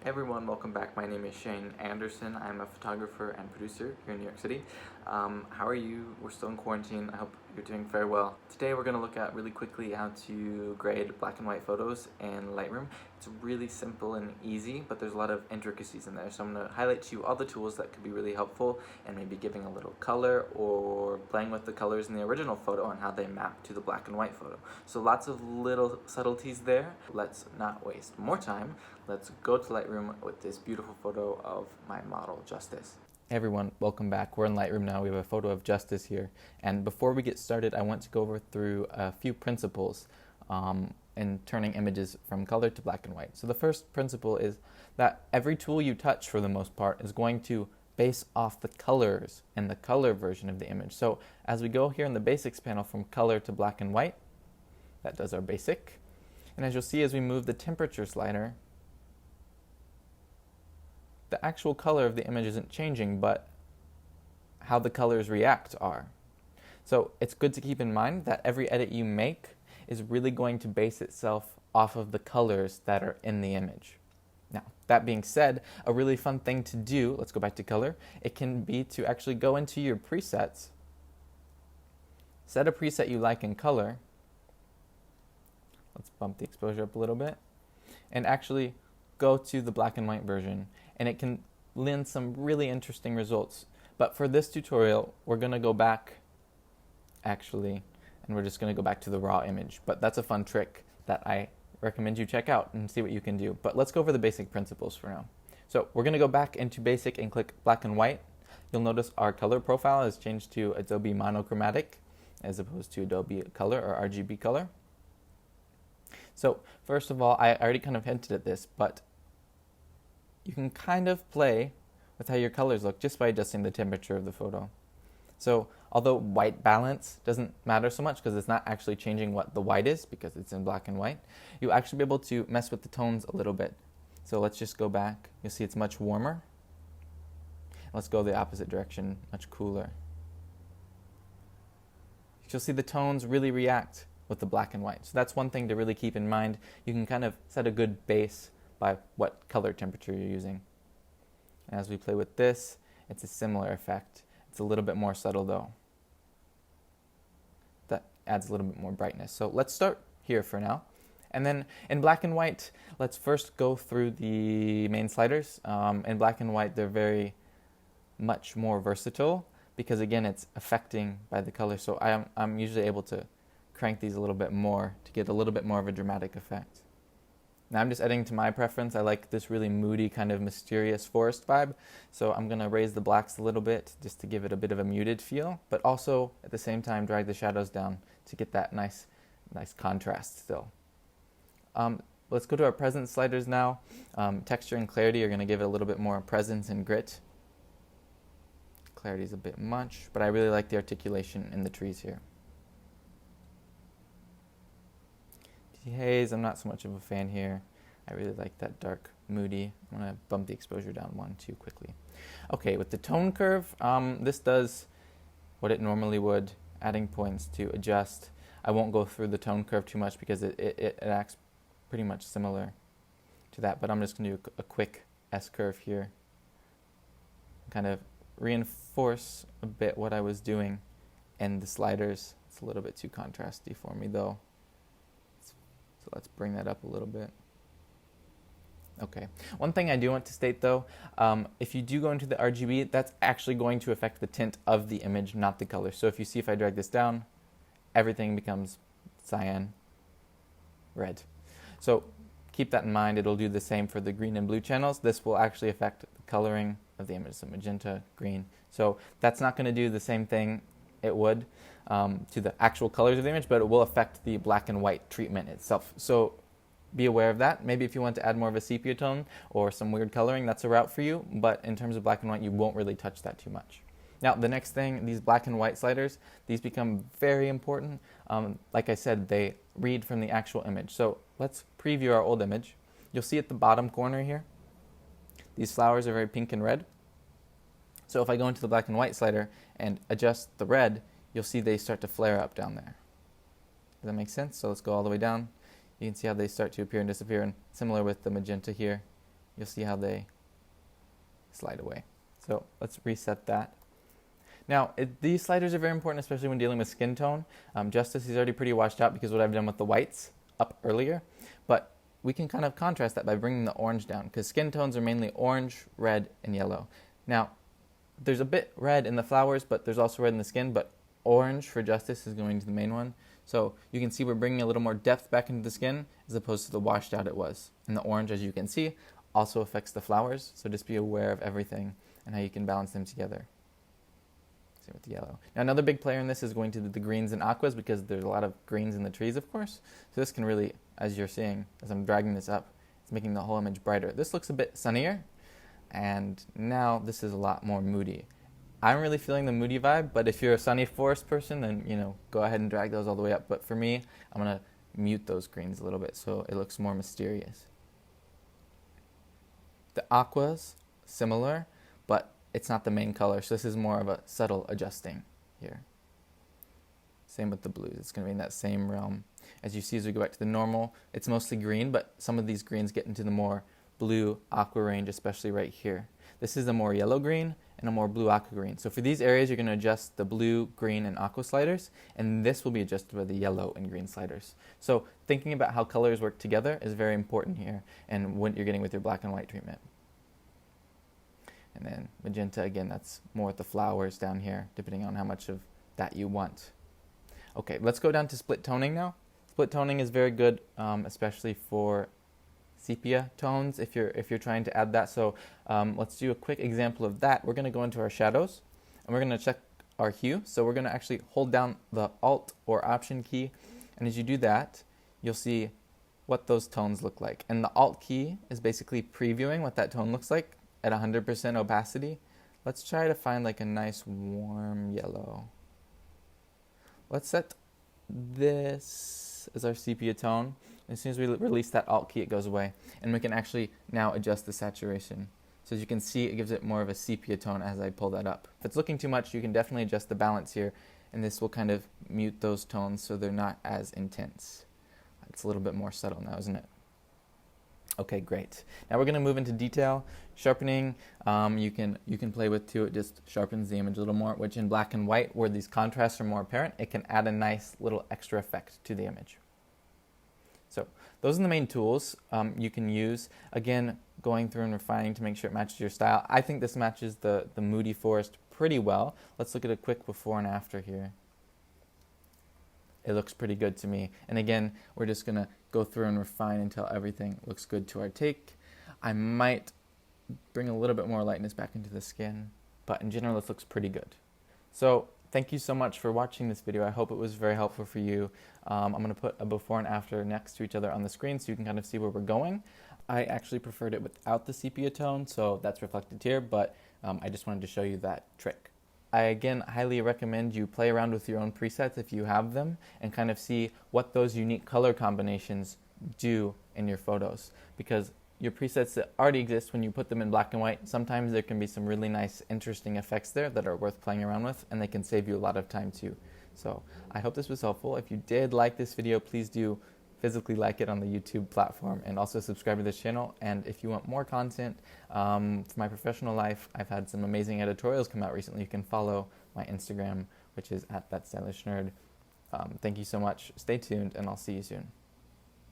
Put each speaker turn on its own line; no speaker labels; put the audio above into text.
Hey everyone, welcome back. My name is Shane Anderson. I'm a photographer and producer here in New York City. How are you? We're still in quarantine. I hope you're doing very well. Today we're going to look at really quickly how to grade black and white photos in Lightroom. It's really simple and easy, but there's a lot of intricacies in there. So I'm going to highlight to you all the tools that could be really helpful and maybe giving a little color or playing with the colors in the original photo and how they map to the black and white photo. So lots of little subtleties there. Let's not waste more time. Let's go to Lightroom with this beautiful photo of my model, Justice. Hey everyone, welcome back. We're in Lightroom now. We have a photo of Justice here. And before we get started, I want to go over through a few principles in turning images from color to black and white. So the first principle is that every tool you touch, for the most part, is going to base off the colors and the color version of the image. So as we go here in the basics panel from color to black and white, that does our basic. And as you'll see, as we move the temperature slider, the actual color of the image isn't changing, but how the colors react are. So it's good to keep in mind that every edit you make is really going to base itself off of the colors that are in the image. Now, that being said, a really fun thing to do, let's go back to color, it can be to actually go into your presets, set a preset you like in color, let's bump the exposure up a little bit, and actually go to the black and white version, and it can lend some really interesting results. But for this tutorial, we're going to go back, actually, and we're just going to go back to the raw image. But that's a fun trick that I recommend you check out and see what you can do. But let's go over the basic principles for now. So we're going to go back into basic and click black and white. You'll notice our color profile has changed to Adobe Monochromatic as opposed to Adobe Color or RGB color. So first of all, I already kind of hinted at this, but you can kind of play with how your colors look just by adjusting the temperature of the photo. So although white balance doesn't matter so much because it's not actually changing what the white is because it's in black and white, you'll actually be able to mess with the tones a little bit. So let's just go back. You'll see it's much warmer. Let's go the opposite direction, much cooler. You'll see the tones really react with the black and white. So that's one thing to really keep in mind. You can kind of set a good base by what color temperature you're using. And as we play with this, it's a similar effect. It's a little bit more subtle though. That adds a little bit more brightness. So let's start here for now. And then in black and white, let's first go through the main sliders. In black and white, they're very much more versatile because again, it's affecting by the color. So I'm usually able to crank these a little bit more to get a little bit more of a dramatic effect. Now I'm just editing to my preference. I like this really moody kind of mysterious forest vibe. So I'm going to raise the blacks a little bit just to give it a bit of a muted feel, but also at the same time drag the shadows down to get that nice contrast still. Let's go to our presence sliders now. Texture and clarity are going to give it a little bit more presence and grit. Clarity is a bit much, but I really like the articulation in the trees here. Haze, I'm not so much of a fan here. I really like that dark, moody. I'm going to bump the exposure down 1, 2 quickly. Okay, with the tone curve, this does what it normally would, adding points to adjust. I won't go through the tone curve too much because it acts pretty much similar to that, but I'm just going to do a quick S-curve here. Kind of reinforce a bit what I was doing in the sliders. It's a little bit too contrasty for me though. So let's bring that up a little bit. Okay. One thing I do want to state though, if you do go into the RGB, that's actually going to affect the tint of the image, not the color. So if you see if I drag this down, everything becomes cyan, red. So keep that in mind. It'll do the same for the green and blue channels. This will actually affect the coloring of the image, so magenta, green. So that's not going to do the same thing it would to the actual colors of the image, but it will affect the black and white treatment itself. So be aware of that. Maybe if you want to add more of a sepia tone or some weird coloring, that's a route for you. But in terms of black and white, you won't really touch that too much. Now, the next thing, these black and white sliders, these become very important. Like I said, they read from the actual image. So let's preview our old image. You'll see at the bottom corner here, these flowers are very pink and red. So if I go into the black and white slider and adjust the red, you'll see they start to flare up down there. Does that make sense? So let's go all the way down. You can see how they start to appear and disappear, and similar with the magenta here. you'll see how they slide away. So let's reset that. Now, these sliders are very important, especially when dealing with skin tone. Justice is already pretty washed out because what I've done with the whites up earlier, but we can kind of contrast that by bringing the orange down, because skin tones are mainly orange, red, and yellow. Now, there's a bit red in the flowers, but there's also red in the skin, but orange for Justice is going to the main one. So you can see we're bringing a little more depth back into the skin as opposed to the washed out it was. And the orange, as you can see, also affects the flowers, so just be aware of everything and how you can balance them together. Same with the yellow. Now another big player in this is going to the greens and aquas, because there's a lot of greens in the trees, of course. So this can really, as you're seeing, as I'm dragging this up, it's making the whole image brighter. This looks a bit sunnier, and now this is a lot more moody. I'm really feeling the moody vibe, but if you're a sunny forest person, then, you know, go ahead and drag those all the way up. But for me, I'm going to mute those greens a little bit so it looks more mysterious. The aquas, similar, but it's not the main color, so this is more of a subtle adjusting here. Same with the blues, it's going to be in that same realm. As you see, as we go back to the normal, it's mostly green, but some of these greens get into the more blue aqua range, especially right here. This is a more yellow green and a more blue aqua green. So for these areas, you're going to adjust the blue, green, and aqua sliders, and this will be adjusted by the yellow and green sliders. So thinking about how colors work together is very important here, and what you're getting with your black and white treatment. And then magenta, again, that's more with the flowers down here, depending on how much of that you want. Okay, let's go down to split toning now. Split toning is very good, especially for sepia tones if you're trying to add that. So let's do a quick example of that. We're going to go into our shadows, and we're going to check our hue. So we're going to actually hold down the Alt or Option key, and as you do that, you'll see what those tones look like. And the Alt key is basically previewing what that tone looks like at 100% opacity. Let's try to find like a nice warm yellow. Let's set this as our sepia tone. As soon as we release that Alt key, it goes away. And we can actually now adjust the saturation. So as you can see, it gives it more of a sepia tone as I pull that up. If it's looking too much, you can definitely adjust the balance here, and this will kind of mute those tones so they're not as intense. It's a little bit more subtle now, isn't it? Okay, great. Now we're going to move into detail. Sharpening, you can play with too. It just sharpens the image a little more, which in black and white, where these contrasts are more apparent, it can add a nice little extra effect to the image. So those are the main tools you can use. Again, going through and refining to make sure it matches your style. I think this matches the moody forest pretty well. Let's look at a quick before and after here. It looks pretty good to me. And again, we're just going to go through and refine until everything looks good to our take. I might bring a little bit more lightness back into the skin, but in general, this looks pretty good. So thank you so much for watching this video. I hope it was very helpful for you. I'm going to put a before and after next to each other on the screen so you can kind of see where we're going. I actually preferred it without the sepia tone, so that's reflected here, but I just wanted to show you that trick. I again highly recommend you play around with your own presets if you have them, and kind of see what those unique color combinations do in your photos, because your presets that already exist, when you put them in black and white, sometimes there can be some really nice interesting effects there that are worth playing around with, and they can save you a lot of time too. So I hope this was helpful. If you did like this video, please do physically like it on the YouTube platform, and also subscribe to this channel. And if you want more content for my professional life, I've had some amazing editorials come out recently. You can follow my Instagram, which is @thatstylishNerd. Thank you so much. Stay tuned, and I'll see you soon.